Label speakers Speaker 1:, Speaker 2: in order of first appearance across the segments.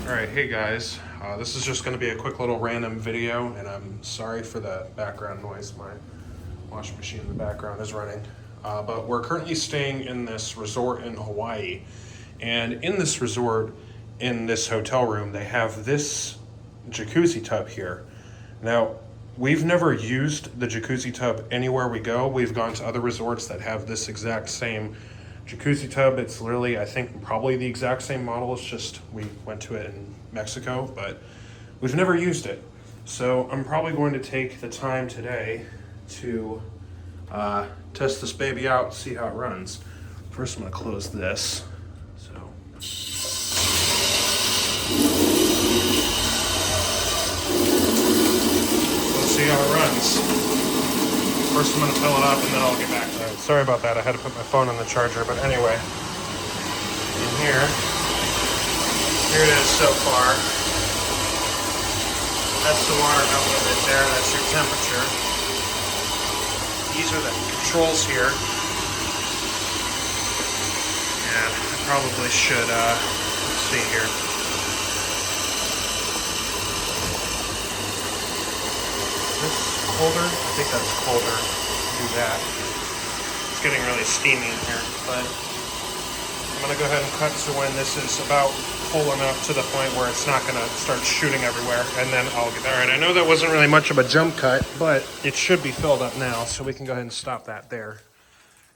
Speaker 1: Alright, hey guys, this is just going to be a quick little random video, and I'm sorry for the background noise. My washing machine in the background is running. But we're currently staying in this resort in Hawaii, and in this resort, in this hotel room, they have this jacuzzi tub here. Now, we've never used the jacuzzi tub anywhere we go. We've gone to other resorts that have this exact same jacuzzi tub. It's literally, I think, probably the exact same model. It's just we went to it in Mexico, but we've never used it. So I'm probably going to take the time today to test this baby out, see how it runs. First, I'm going to close this. So let's see how it runs. First, I'm going to fill it up, and then I'll get back to it. Sorry about that. I had to put my phone on the charger, but anyway, in here it is so far. That's the water outlet right there. That's your temperature. These are the controls here. And I probably should, let's see here. This colder? I think that's colder. Do that. It's getting really steamy in here, but I'm gonna go ahead and cut to when this is about full enough to the point where it's not gonna start shooting everywhere, and then I'll get there. All right, I know that wasn't really much of a jump cut, but it should be filled up now, so we can go ahead and stop that there.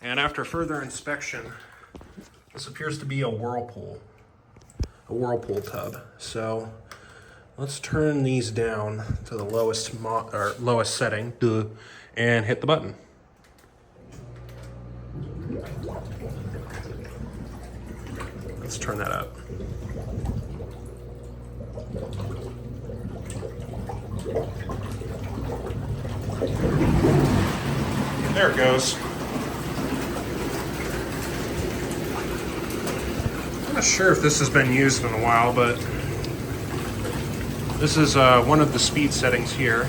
Speaker 1: And after further inspection, this appears to be a Whirlpool tub. So let's turn these down to the lowest setting, and hit the button. Let's turn that up. There it goes. I'm not sure if this has been used in a while, but this is one of the speed settings here.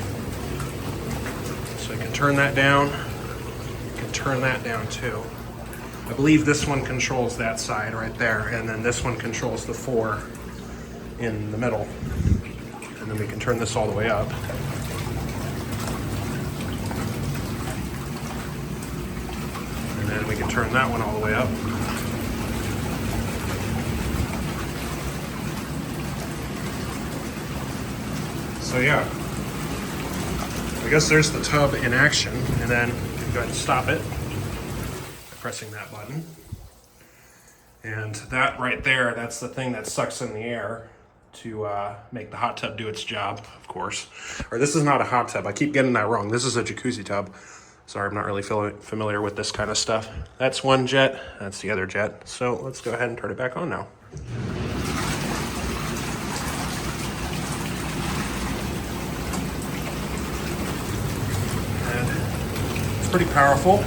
Speaker 1: So you can turn that down. You can turn that down too. I believe this one controls that side right there, and then this one controls the 4 in the middle. And then we can turn this all the way up. And then we can turn that one all the way up. So yeah, I guess there's the tub in action, and then you can go ahead and stop it by pressing that button. And that right there, that's the thing that sucks in the air to make the hot tub do its job, of course. Or this is not a hot tub, I keep getting that wrong. This is a jacuzzi tub. Sorry, I'm not really familiar with this kind of stuff. That's one jet, that's the other jet. So let's go ahead and turn it back on now. Pretty powerful.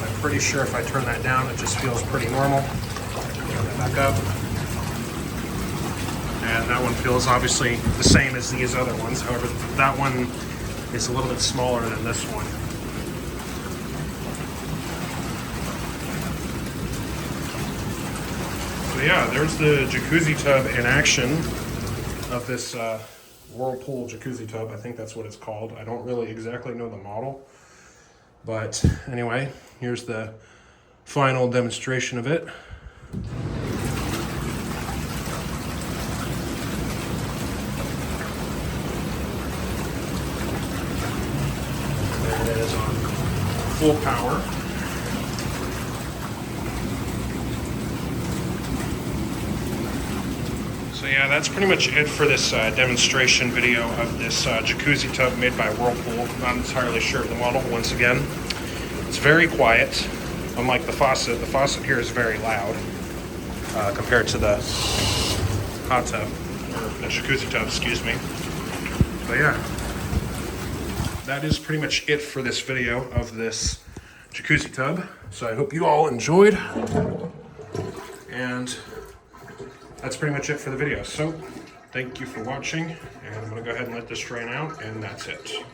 Speaker 1: I'm pretty sure if I turn that down, it just feels pretty normal. Turn that back up. And that one feels obviously the same as these other ones. However, that one is a little bit smaller than this one. So yeah, there's the jacuzzi tub in action of this Whirlpool Jacuzzi tub. I think that's what it's called. I don't really exactly know the model, but anyway, here's the final demonstration of it. There it is on full power. So yeah, that's pretty much it for this demonstration video of this jacuzzi tub made by Whirlpool. Not entirely sure of the model, once again. It's very quiet, unlike the faucet. The faucet here is very loud compared to the hot tub, or the jacuzzi tub, excuse me. But yeah, that is pretty much it for this video of this jacuzzi tub. So I hope you all enjoyed, and that's pretty much it for the video. So thank you for watching, and I'm gonna go ahead and let this drain out, and that's it.